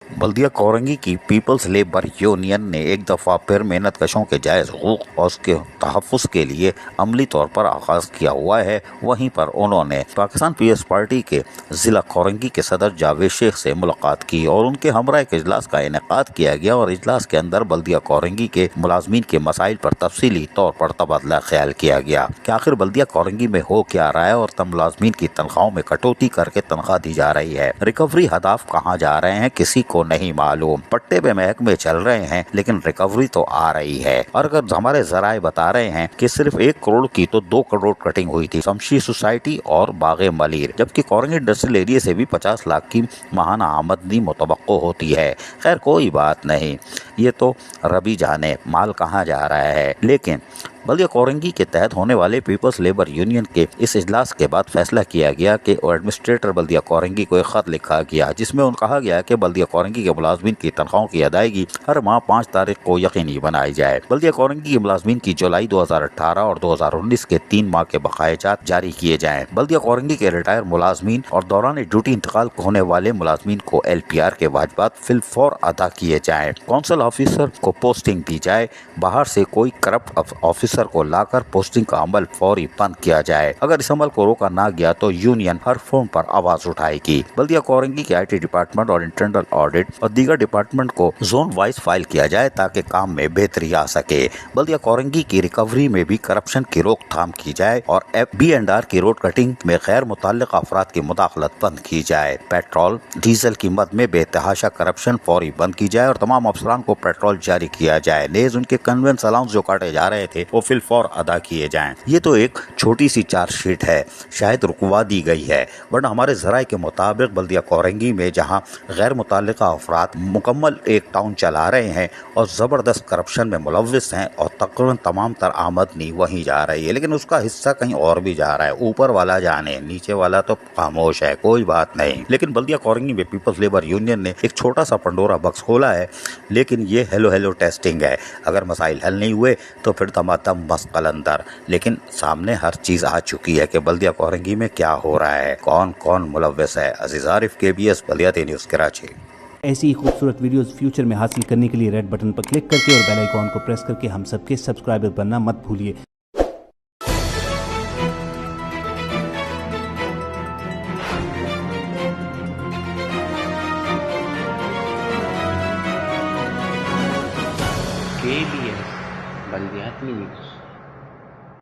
बल्दिया कोरंगी की peoples labour union ने एक दफ़ा फिर मेहनत कशों के जायज़ हकूक़ और उसके तहफ़्फ़ुज़ के लिए अमली तौर पर आगाज़ किया हुआ है। वहीं पर उन्होंने पाकिस्तान पीपल्स पार्टी के ज़िला कोरंगी के सदर जावेद शेख से मुलाकात की और उनके हमरा एक इजलास का इनेकाद किया गया और इजलास के अंदर बल्दिया कोरंगी के मुलाजमीन के मसाइल पर तफसीली तौर पर तबादला ख्याल किया गया कि आखिर बल्दिया कोरंगी में हो क्या रहा है और तब मुलाजमीन की तनख्वाहों में कटौती करके तनख्वाह दी जा रही है। रिकवरी हदाफ कहाँ जा रहे हैं किसी को नहीं मालूम। पट्टे पे महकमे चल रहे हैं लेकिन रिकवरी तो आ रही है। और अगर हमारे जराए बता रहे हैं कि सिर्फ 1 करोड़ की तो 2 करोड़ कटिंग हुई थी शमशी सोसाइटी और बागे मलिर, जबकि कोरंगी इंडस्ट्रियल एरिया से भी 50 लाख की माहाना आमदनी मुतवक्को होती है। खैर कोई बात नहीं, ये तो रबी जाने माल कहाँ जा रहा है। लेकिन बल्दिया कोरंगी के तहत होने वाले पीपल्स लेबर यूनियन के इस इजलास के बाद फैसला किया गया कि एडमिनिस्ट्रेटर बल्दिया कोरंगी को एक खत लिखा गया जिसमें उन कहा गया कि बल्दिया कोरंगी के मुलाजमीन की तनख्वाहों की अदायगी हर माह 5 तारीख को यकीनी बनाई जाए। बल्दिया कोरंगी के मुलाजमीन की जुलाई 2018 और 2019 के 3 माह के बकायाजात जारी किए जाएँ। बल्दिया कोरंगी के रिटायर मुलाजमीन और दौरान ड्यूटी इंतकाल होने वाले मुलाजमीन को LPR के वाजिबात फिलफौर अदा किए जाएँ। कौंसल ऑफिसर को पोस्टिंग दी जाए। बाहर से कोई करप्ट ऑफिसर को लाकर पोस्टिंग का अमल फौरी बंद किया जाए। अगर इस अमल को रोका ना गया तो यूनियन हर फोन पर आवाज उठाएगी। बल्दिया कोरंगी के IT डिपार्टमेंट और इंटरनल ऑडिट और दीगर डिपार्टमेंट को जोन वाइज फाइल किया जाए ताकि काम में बेहतरी आ सके। बल्दिया कोरंगी की रिकवरी में भी करप्शन की रोकथाम की जाए और B&R की रोड कटिंग में गैर मुतल्लिक अफराद की मुदाखलत बंद की जाए। पेट्रोल डीजल की मद में बेतहाशा करप्शन फौरी बंद की जाए और तमाम अफसरान को पेट्रोल जारी किया जाए। नेज उनके कन्वेंस अलाउंस जो काटे जा रहे थे वो फिलफौर अदा किए जाएं। ये तो एक छोटी सी चार्जशीट है, शायद रुकवा दी गई है, वरना हमारे जराए के मुताबिक बल्दिया कोरंगी में जहां गैर मुताल्लिका अफराद मुकम्मल एक टाउन चला रहे हैं और ज़बरदस्त करप्शन में मुलव्विस हैं और तकरीबन तमाम तर आमदनी वहीं जा रही है, लेकिन उसका हिस्सा कहीं और भी जा रहा है। ऊपर वाला जाने, नीचे वाला तो खामोश है, कोई बात नहीं। लेकिन बल्दिया कोरंगी में पीपल्स लेबर यूनियन ने एक छोटा सा पंडोरा बक्स खोला है, लेकिन ये हेलो टेस्टिंग है। अगर मसाइल हल नहीं हुए तो फिर तमातम मस्त कलंदर। लेकिन सामने हर चीज आ चुकी है कि बल्दिया कोरंगी में क्या हो रहा है, कौन कौन मुलव्विस है। अजीज आरिफ, KBS बल्दिया न्यूज़ कराची। ऐसी ही खूबसूरत वीडियोस फ्यूचर में हासिल करने के लिए रेड बटन पर क्लिक करके और बेल आइकॉन को प्रेस करके हम सबके सब्सक्राइबर बनना मत भूलिए। KBS बल्दिया न्यूज़।